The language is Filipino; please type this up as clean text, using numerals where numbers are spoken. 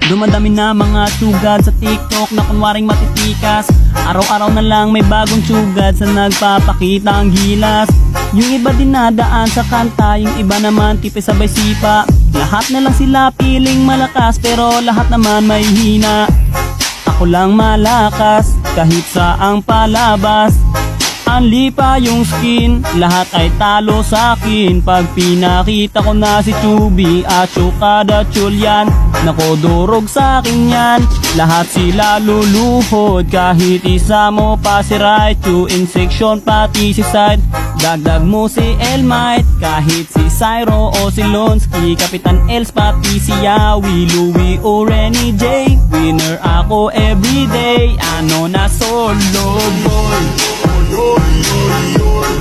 Dumadami na mga sugad sa TikTok na kunwaring matitikas. Araw-araw na lang may bagong sugad sa nagpapakita ang gilas. Yung iba dinadaan sa kanta, yung iba naman tipe sabay sipa. Lahat na lang sila piling malakas pero lahat naman may hina. Ako lang malakas kahit saang palabas. Anli pa yung skin, lahat ay talo sa akin. Pag pinakita ko na si Chubby at Chukada Chulyan, nako durog sa akin yan. Lahat sila luluhod, kahit isa mo pa si Raichu. In section pati si Side, dagdag mo si Elmite. Kahit si Cyro o si Lonsky, Kapitan Els pati si Yawi, Louie o Renny J. Winner ako everyday, ano na solo boy. Yoy, yoy, yoy,